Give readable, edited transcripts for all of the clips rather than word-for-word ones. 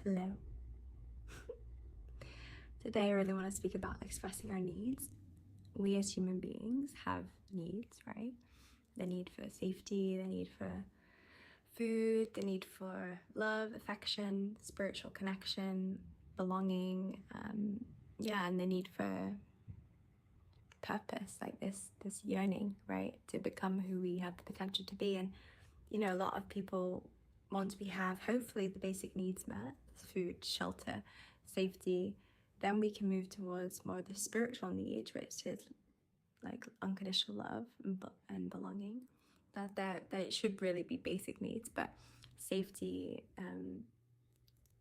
Hello. Today I really want to speak about expressing our needs. We as human beings have needs, right? The need for safety, the need for food, the need for love, affection, spiritual connection, belonging, and the need for purpose, like this yearning, right, to become who we have the potential to be. And a lot of people, once we have hopefully the basic needs met, food, shelter, safety, then we can move towards more of the spiritual need, which is like unconditional love and belonging. That it should really be basic needs, but safety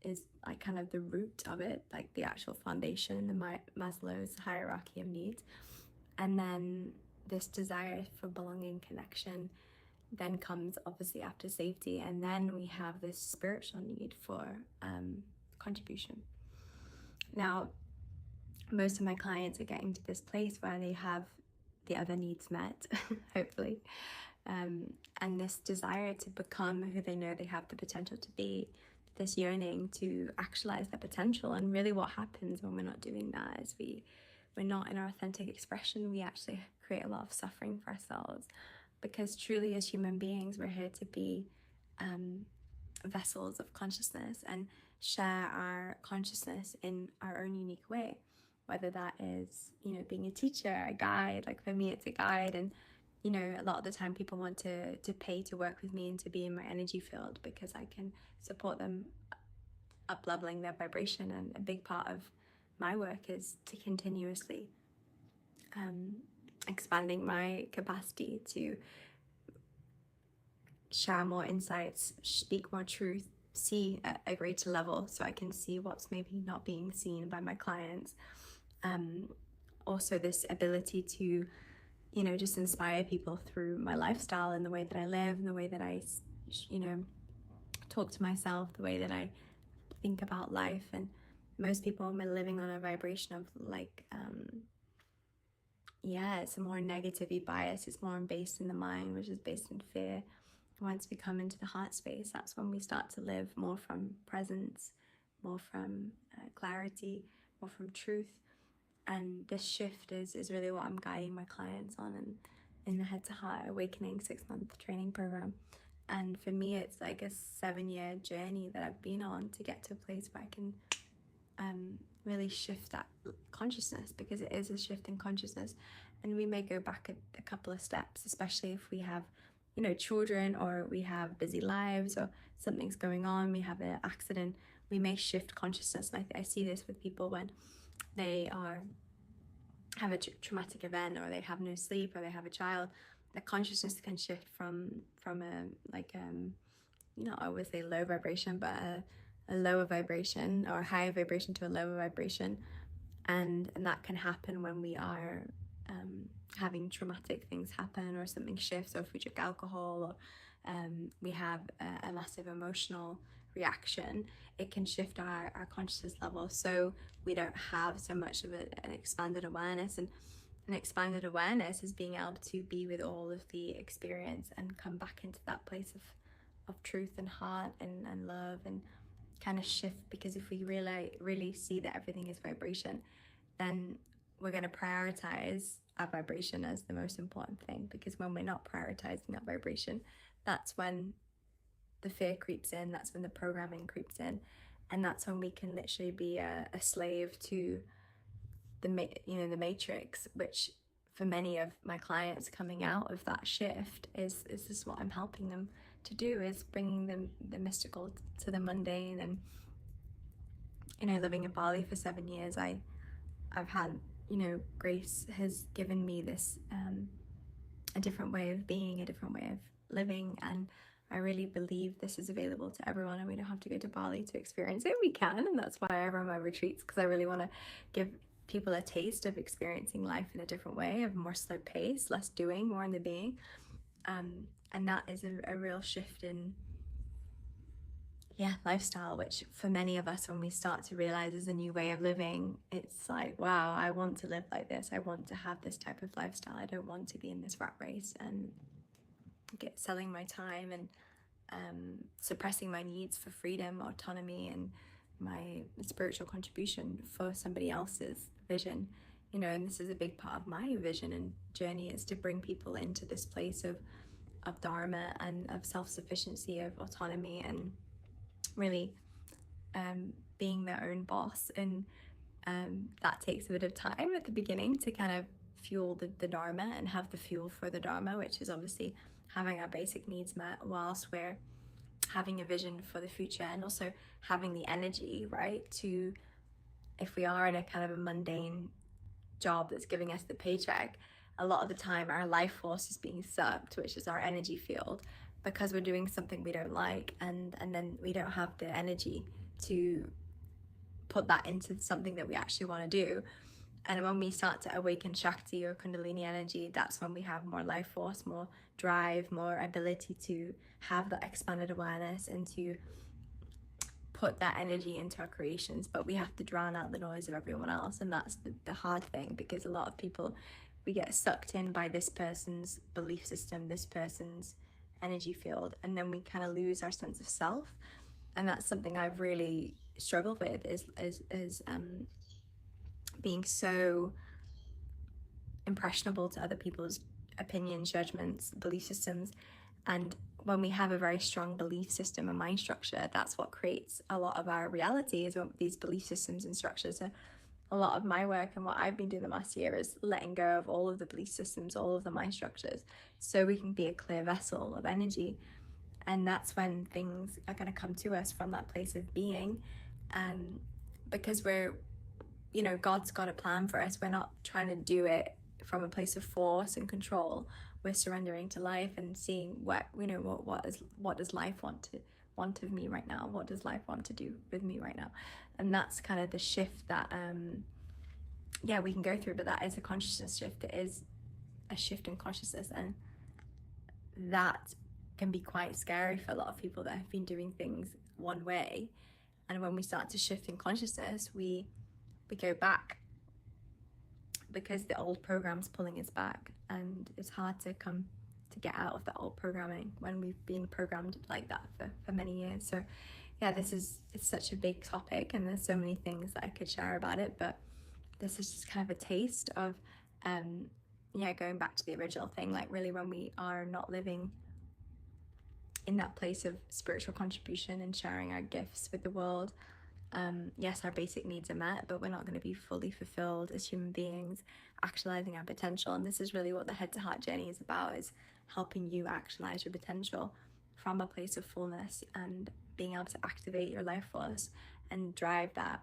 is like kind of the root of it, like the actual foundation, the Maslow's hierarchy of needs. And then this desire for belonging, connection, then comes obviously after safety, and then we have this spiritual need for contribution. Now, most of my clients are getting to this place where they have the other needs met, hopefully, and this desire to become who they know they have the potential to be, this yearning to actualize their potential. And really what happens when we're not doing that is we're not in our authentic expression. We actually create a lot of suffering for ourselves, because truly as human beings, we're here to be vessels of consciousness and share our consciousness in our own unique way, whether that is, being a teacher, a guide. Like for me, it's a guide. And, a lot of the time people want to pay to work with me and to be in my energy field, because I can support them up-leveling their vibration. And a big part of my work is to continuously expanding my capacity to share more insights, speak more truth, see at a greater level, so I can see what's maybe not being seen by my clients. Also this ability to, just inspire people through my lifestyle and the way that I live and the way that I, talk to myself, the way that I think about life. And most people are living on a vibration of like, it's a more negative bias. It's more based in the mind, which is based in fear. Once we come into the heart space, that's when we start to live more from presence, more from clarity, more from truth. And this shift is really what I'm guiding my clients on in the Head to Heart Awakening 6-month training program. And for me, it's like a 7-year journey that I've been on to get to a place where I can really shift that consciousness, because it is a shift in consciousness. And we may go back a couple of steps, especially if we have children, or we have busy lives, or something's going on, we have an accident, we may shift consciousness. And I see this with people when they have a traumatic event, or they have no sleep, or they have a child. The consciousness can shift from I would say low vibration, but a lower vibration or a higher vibration to a lower vibration. And that can happen when we are having traumatic things happen, or something shifts, or if we drink alcohol, or we have a massive emotional reaction. It can shift our consciousness level, so we don't have so much of an expanded awareness. And an expanded awareness is being able to be with all of the experience and come back into that place of truth and heart and love, and kind of shift. Because if we really see that everything is vibration, then we're going to prioritize our vibration as the most important thing. Because when we're not prioritizing that vibration, that's when the fear creeps in, that's when the programming creeps in, and that's when we can literally be a slave to the matrix, which for many of my clients coming out of that shift is this what I'm helping them to do, is bringing them the mystical to the mundane. And living in Bali for 7 years, I've had, grace has given me this a different way of being, a different way of living. And I really believe this is available to everyone, and we don't have to go to Bali to experience it. We can, and that's why I run my retreats, because I really want to give people a taste of experiencing life in a different way, of more slow pace, less doing, more in the being. And that is a real shift in lifestyle, which for many of us, when we start to realize is a new way of living, it's like, wow, I want to live like this. I want to have this type of lifestyle. I don't want to be in this rat race and selling my time and suppressing my needs for freedom, autonomy, and my spiritual contribution for somebody else's vision, you know. And this is a big part of my vision and journey, is to bring people into this place of Dharma and of self-sufficiency, of autonomy, and really being their own boss. And that takes a bit of time at the beginning to kind of fuel the Dharma and have the fuel for the Dharma, which is obviously having our basic needs met whilst we're having a vision for the future, and also having the energy, right, to, if we are in a kind of a mundane job that's giving us the paycheck, a lot of the time our life force is being sucked, which is our energy field, because we're doing something we don't like, and then we don't have the energy to put that into something that we actually want to do. And when we start to awaken Shakti or Kundalini energy, that's when we have more life force, more drive, more ability to have that expanded awareness and to put that energy into our creations. But we have to drown out the noise of everyone else, and that's the hard thing, because a lot of people, we get sucked in by this person's belief system, this person's energy field, and then we kind of lose our sense of self. And that's something I've really struggled with, is being so impressionable to other people's opinions, judgments, belief systems. And when we have a very strong belief system and mind structure, that's what creates a lot of our reality, is these belief systems and structures. So a lot of my work and what I've been doing the last year is letting go of all of the belief systems, all of the mind structures, so we can be a clear vessel of energy. And that's when things are going to come to us from that place of being. Because we're, you know, God's got a plan for us. We're not trying to do it from a place of force and control. We're surrendering to life and seeing what, you know, what does life want of me right now? What does life want to do with me right now? And that's kind of the shift that we can go through. But that is a consciousness shift. It is a shift in consciousness, and that can be quite scary for a lot of people that have been doing things one way. And when we start to shift in consciousness, we go back, because the old program's pulling us back, and it's hard to get out of that old programming when we've been programmed like that for many years. So yeah, it's such a big topic, and there's so many things that I could share about it, but this is just kind of a taste of going back to the original thing, like really when we are not living in that place of spiritual contribution and sharing our gifts with the world. Yes, our basic needs are met, but we're not going to be fully fulfilled as human beings, actualizing our potential. And this is really what the Head to Heart journey is about, is helping you actualize your potential from a place of fullness and being able to activate your life force and drive that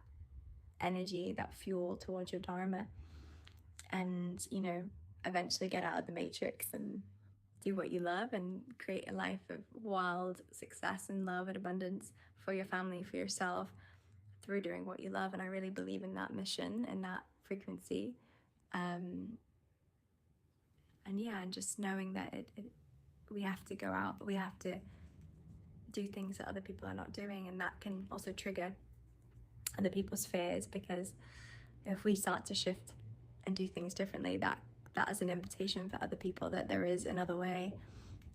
energy, that fuel towards your Dharma, and, you know, eventually get out of the matrix and do what you love and create a life of wild success and love and abundance for your family, for yourself, through doing what you love. And I really believe in that mission and that frequency. And just knowing that we have to go out, we have to do things that other people are not doing, and that can also trigger other people's fears, because if we start to shift and do things differently, that is an invitation for other people that there is another way.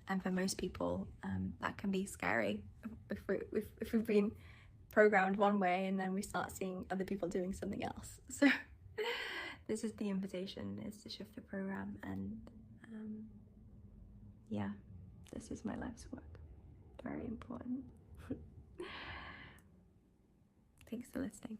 And for most people, that can be scary if we've been programmed one way and then we start seeing other people doing something else. So this is the invitation, is to shift the program. And this is my life's work. Very important. Thanks for listening.